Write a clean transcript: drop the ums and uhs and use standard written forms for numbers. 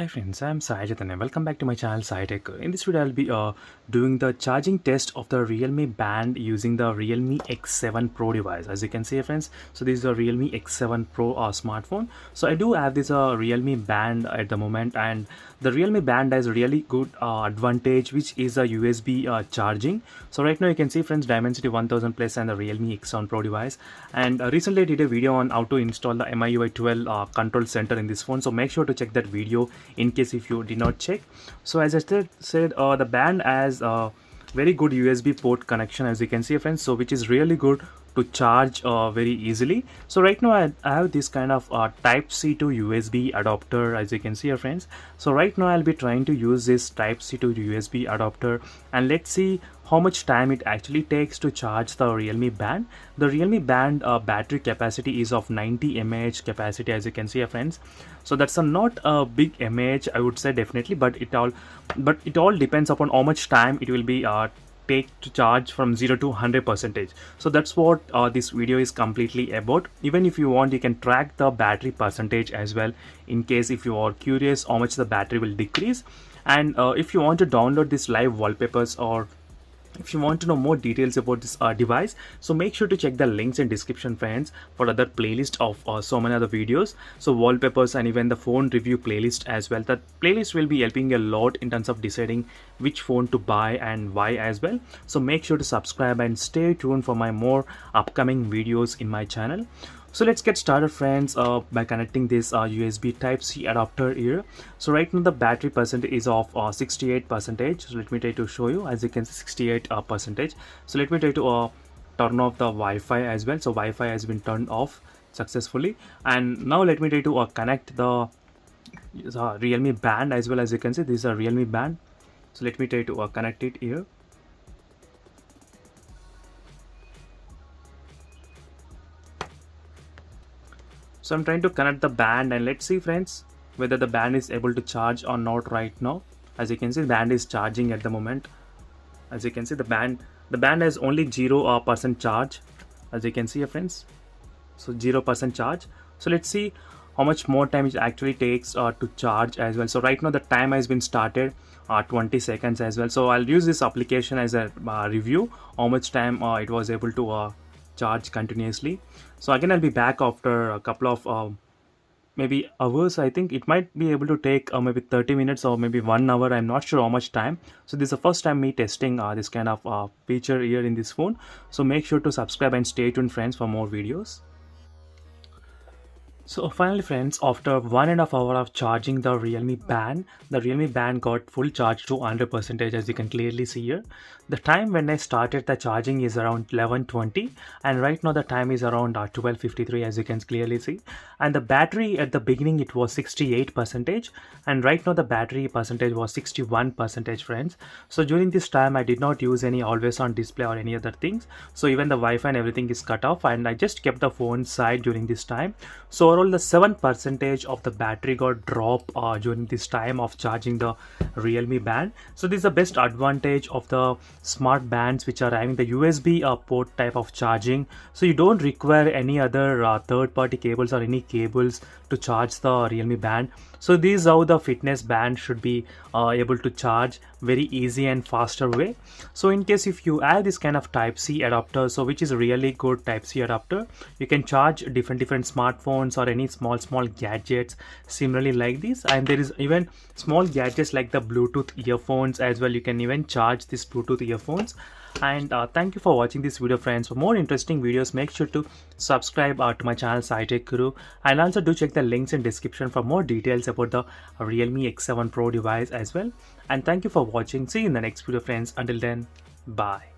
Hi friends, I'm Sai Chaitanya. Welcome back to my channel Sai Tech. In this video, I'll be doing the charging test of the Realme Band using the Realme X7 Pro device. As you can see, friends, so this is the Realme X7 Pro smartphone. So I do have this Realme Band at the moment, and the Realme Band has really good advantage, which is a USB charging. So right now you can see, friends, Dimensity 1000 Plus and the Realme X7 Pro device. And recently I did a video on how to install the MIUI 12 control center in this phone. So make sure to check that video in case if you did not check. So as I said, the band has a very good USB port connection, as you can see, friends, so which is really good to charge very easily. So right now I have this kind of type C to USB adapter, as you can see here, friends. So right now I'll be trying to use this type C to USB adapter, and let's see how much time it actually takes to charge the Realme Band. The Realme Band battery capacity is of 90 mAh capacity, as you can see here, friends. So that's not a big mAh, I would say, definitely, but it all depends upon how much time it will be take to charge from 0 to 100%. So that's what this video is completely about. Even if you want, you can track the battery percentage as well, in case if you are curious how much the battery will decrease. And if you want to download this live wallpapers, or if you want to know more details about this device, so make sure to check the links in description, friends, for other playlist of so many other videos, so wallpapers and even the phone review playlist as well. That playlist will be helping a lot in terms of deciding which phone to buy and why as well. So make sure to subscribe and stay tuned for my more upcoming videos in my channel. So let's get started, friends, by connecting this USB Type-C adapter here. So right now the battery percentage is of 68%. So let me try to show you. As you can see, 68%. So let me try to turn off the Wi-Fi as well. So Wi-Fi has been turned off successfully. And now let me try to connect the Realme Band as well. As you can see, this is a Realme Band. So let me try to connect it here. So I'm trying to connect the band, and let's see, friends, whether the band is able to charge or not right now. As you can see, the band is charging at the moment. As you can see, the band has only 0% charge, as you can see, friends. So 0% charge. So let's see how much more time it actually takes to charge as well. So right now the time has been started 20 seconds as well. So I'll use this application as a review how much time it was able to charge continuously. So again, I'll be back after a couple of maybe hours. I think it might be able to take maybe 30 minutes or maybe 1 hour. I'm not sure how much time. So this is the first time me testing this kind of feature here in this phone. So make sure to subscribe and stay tuned, friends, for more videos. So finally, friends, after 1.5 hours of charging the Realme Band got full charge to 100%, as you can clearly see here. The time when I started the charging is around 11:20, and right now the time is around 12:53, as you can clearly see. And the battery at the beginning, it was 68%, and right now the battery percentage was 61%, friends. So during this time I did not use any always on display or any other things. So even the Wi-Fi and everything is cut off, and I just kept the phone side during this time. So overall the 7% of the battery got dropped during this time of charging the Realme Band. So this is the best advantage of the smart bands which are having the USB port type of charging. So you don't require any other third-party cables or any cables to charge the Realme Band. So this is how the fitness band should be able to charge very easy and faster way. So in case if you have this kind of Type-C adapter, so which is a really good Type-C adapter, you can charge different smartphones or any small gadgets similarly like this. And there is even small gadgets like the Bluetooth earphones as well. You can even charge this Bluetooth earphones. And thank you for watching this video, friends. For more interesting videos, make sure to subscribe to my channel Sai Tech Guru, and also do check the links in description for more details about the Realme X7 Pro device as well. And thank you for watching. See you in the next video, friends. Until then, bye.